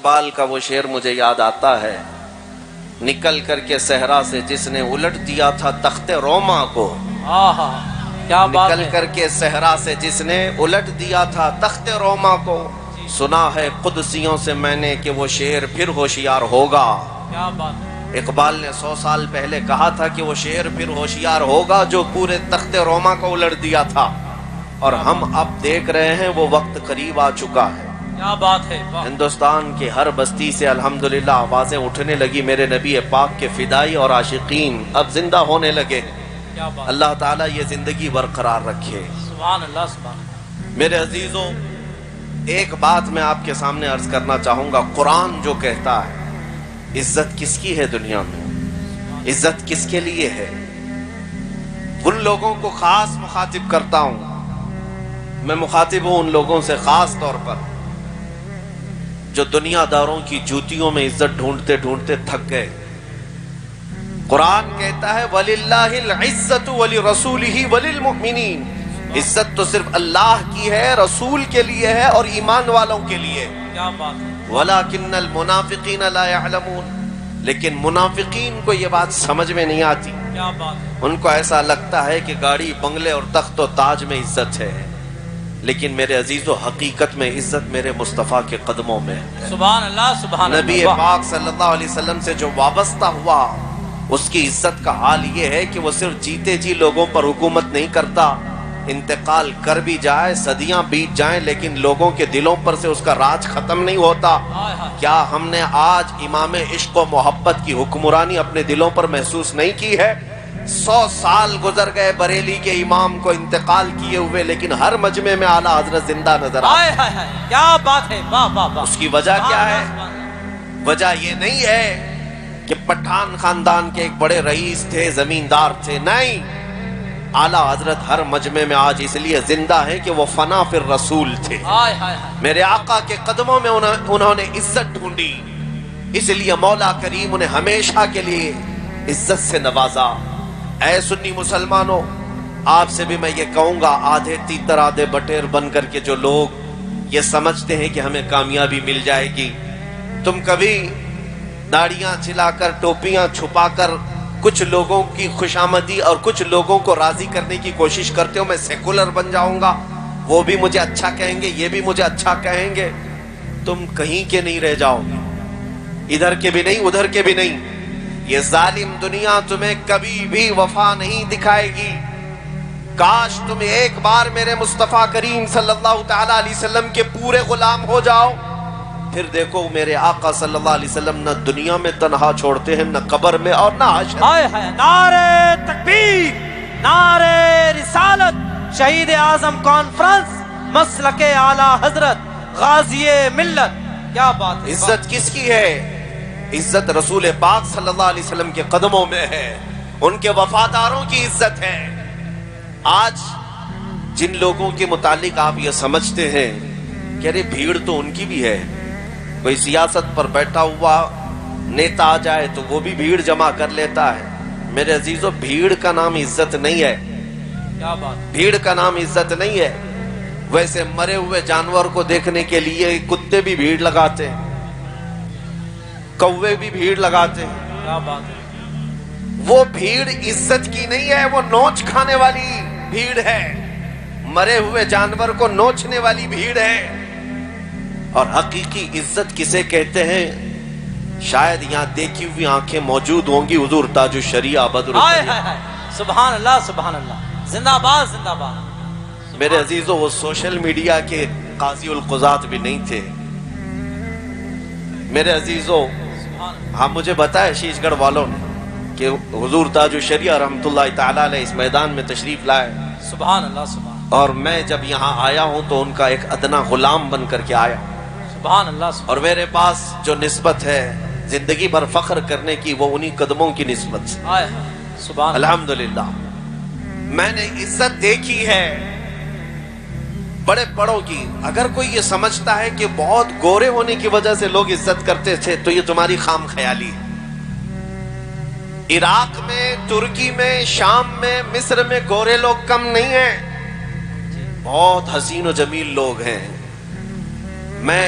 اقبال کا وہ شعر مجھے یاد آتا ہے، نکل کر کے صحرا سے جس نے الٹ دیا تھا تخت روما کو، کیا بات نکل ہے، کر کے صحرا سے جس نے الٹ دیا تھا تخت روما کو، سنا ہے قدسیوں سے میں نے کہ وہ شعر پھر ہوشیار ہوگا۔ کیا بات ہے، اقبال نے 100 سال پہلے کہا تھا کہ وہ شعر پھر ہوشیار ہوگا جو پورے تخت روما کو الٹ دیا تھا، اور ہم اب دیکھ رہے ہیں وہ وقت قریب آ چکا ہے۔ کیا بات ہے، واہ، ہندوستان کی ہر بستی سے الحمدللہ آوازیں اٹھنے لگی، میرے نبی پاک کے فدائی اور عاشقین اب زندہ ہونے لگے۔ کیا بات، اللہ تعالیٰ یہ زندگی برقرار رکھے۔ سبحان اللہ، سبحان اللہ۔ میرے عزیزوں، ایک بات میں آپ کے سامنے عرض کرنا چاہوں گا، قرآن جو کہتا ہے عزت کس کی ہے دنیا میں، عزت کس کے لیے ہے، ان لوگوں کو خاص مخاطب کرتا ہوں، میں مخاطب ہوں ان لوگوں سے خاص طور پر جو دنیا داروں کی جوتیوں میں عزت ڈھونڈتے ڈھونڈتے تھک گئے۔ قرآن کہتا ہے وَلِلَّهِ الْعِزَّةُ وَلِرَسُولِهِ وَلِلْمُؤْمِنِينَ، عزت تو صرف اللہ کی ہے، رسول کے لیے ہے اور ایمان والوں کے لیے۔ کیا بات ہے، وَلَكِنَّ الْمُنَافِقِينَ لَا يَعْلَمُونَ، لیکن منافقین کو یہ بات سمجھ میں نہیں آتی، کیا بات ہے، ان کو ایسا لگتا ہے کہ گاڑی بنگلے اور تخت و تاج میں عزت ہے، لیکن میرے عزیزو حقیقت میں عزت میرے مصطفیٰ کے قدموں میں ہے۔ سبحان اللہ، سبحان اللہ، نبی واہ، پاک صلی اللہ علیہ وسلم سے جو وابستہ ہوا اس کی عزت کا حال یہ ہے کہ وہ صرف جیتے جی لوگوں پر حکومت نہیں کرتا، انتقال کر بھی جائے، صدیاں بیت جائیں، لیکن لوگوں کے دلوں پر سے اس کا راج ختم نہیں ہوتا۔ ہائے ہائے، کیا ہم نے آج امام عشق و محبت کی حکمرانی اپنے دلوں پر محسوس نہیں کی ہے؟ 100 سال گزر گئے بریلی کے امام کو انتقال کیے ہوئے، لیکن ہر مجمع میں اعلیٰ حضرت زندہ نظر آتے ہائے ہائے ہائے، کیا بات ہے، واہ واہ واہ، اس کی وجہ کیا ہے؟ سبحان اللہ، وجہ یہ نہیں ہے کہ پٹھان خاندان کے ایک بڑے رئیس تھے، زمیندار تھے، نہیں، اعلیٰ حضرت ہر مجمع میں آج اس لیے زندہ ہے کہ وہ فنا فی الرسول تھے۔ ہائے ہائے ہائے، میرے آقا کے قدموں میں انہوں نے عزت ڈھونڈی، اس لیے مولا کریم انہیں ہمیشہ کے لیے عزت سے نوازا۔ اے سنی مسلمانوں، آپ سے بھی میں یہ کہوں گا، آدھے تیتر آدھے بٹیر بن کر کے جو لوگ یہ سمجھتے ہیں کہ ہمیں کامیابی مل جائے گی، تم کبھی داڑیاں چلا کر ٹوپیاں چھپا کر کچھ لوگوں کی خوشامدی اور کچھ لوگوں کو راضی کرنے کی کوشش کرتے ہو، میں سیکولر بن جاؤں گا، وہ بھی مجھے اچھا کہیں گے، یہ بھی مجھے اچھا کہیں گے، تم کہیں کے نہیں رہ جاؤ گے، ادھر کے بھی نہیں ادھر کے بھی نہیں۔ یہ ظالم دنیا تمہیں کبھی بھی وفا نہیں دکھائے گی۔ کاش تم ایک بار میرے مصطفیٰ کریم صلی اللہ تعالیٰ علیہ وسلم کے پورے غلام ہو جاؤ، پھر دیکھو میرے آقا صلی اللہ علیہ وسلم نہ دنیا میں تنہا چھوڑتے ہیں، نہ قبر میں اور نہ حشر۔ ہائے ہائے، نعرے تکبیر، نعرے رسالت، شہید اعظم کانفرنس، مسلک اعلیٰ حضرت، غازی ملت، کیا بات ہے، عزت کس کی ہے؟ عزت رسول پاک صلی اللہ علیہ وسلم کے قدموں میں ہے، ان کے وفاداروں کی عزت ہے۔ آج جن لوگوں کے متعلق آپ یہ سمجھتے ہیں کہ ارے بھیڑ تو ان کی بھی ہے، کوئی سیاست پر بیٹھا ہوا نیتا آ جائے تو وہ بھی بھیڑ جمع کر لیتا ہے، میرے عزیزو بھیڑ کا نام عزت نہیں ہے، کیا بات، بھیڑ کا نام عزت نہیں ہے۔ ویسے مرے ہوئے جانور کو دیکھنے کے لیے کتے بھی بھیڑ لگاتے ہیں، کوے بھی بھیڑ لگاتے ہیں، کیا بات ہے، وہ بھیڑ عزت کی نہیں ہے، وہ نوچ کھانے والی بھیڑ ہے، مرے ہوئے جانور کو نوچنے والی بھیڑ ہے۔ اور حقیقی عزت کسے کہتے ہیں؟ شاید یہاں دیکھی ہوئی آنکھیں موجود ہوں گی، حضور تاج الشریعہ بدر ہائے الدنیا۔ ہائے ہائے، سبحان اللہ، سبحان اللہ، زندہ باد، زندہ باد۔ میرے عزیزو وہ سوشل میڈیا کے قاضی القضات بھی نہیں تھے۔ میرے عزیزو، ہاں مجھے بتایا شیش گڑھ والوں نے کہ حضور تاج الشریعہ رحمت اللہ تعالیٰ علیہ اس میدان میں تشریف لائے، سبحان اللہ، سبحان اور میں جب یہاں آیا ہوں تو ان کا ایک ادنا غلام بن کر کے آیا، سبحان اللہ، سبحان اور میرے پاس جو نسبت ہے زندگی بھر فخر کرنے کی وہ انہی قدموں کی نسبت سے، ہائے ہائے، سبحان اللہ، الحمدللہ میں نے عزت دیکھی ہے بڑے بڑوں کی۔ اگر کوئی یہ سمجھتا ہے کہ بہت گورے ہونے کی وجہ سے لوگ عزت کرتے تھے تو یہ تمہاری خام خیالی ہے۔ عراق میں، ترکی میں، شام میں، مصر میں گورے لوگ کم نہیں ہیں، بہت حسین و جمیل لوگ ہیں۔ میں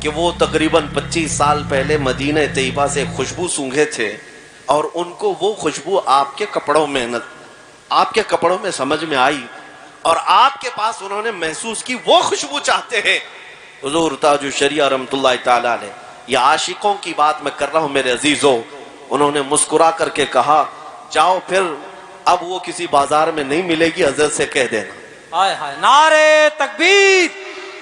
کہ وہ تقریباً 25 سال پہلے مدینہ طیبہ سے خوشبو سونگھے تھے اور ان کو وہ خوشبو آپ کے کپڑوں میں سمجھ میں آئی اور آپ کے پاس انہوں نے محسوس کی وہ خوشبو چاہتے ہیں. حضور تاج الشریعہ رحمۃ اللہ تعالی علیہ، یہ عاشقوں کی بات میں کر رہا ہوں میرے عزیزوں. انہوں نے مسکرا کر کے کہا جاؤ پھر اب وہ کسی بازار میں نہیں ملے گی، حضرت سے کہہ دینا. ہائے ہائے، نعرے تکبیر،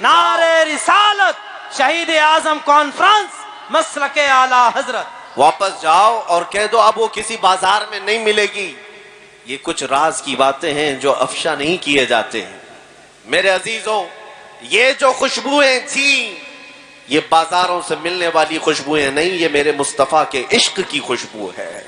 نعرے رسالت، شہید اعظم کانفرنس، مسلک اعلی حضرت. واپس جاؤ اور کہہ دو اب وہ کسی بازار میں نہیں ملے گی. یہ کچھ راز کی باتیں ہیں جو افشا نہیں کیے جاتے ہیں. میرے عزیزوں، یہ جو خوشبوئیں تھیں یہ بازاروں سے ملنے والی خوشبوئیں نہیں، یہ میرے مصطفیٰ کے عشق کی خوشبو ہے.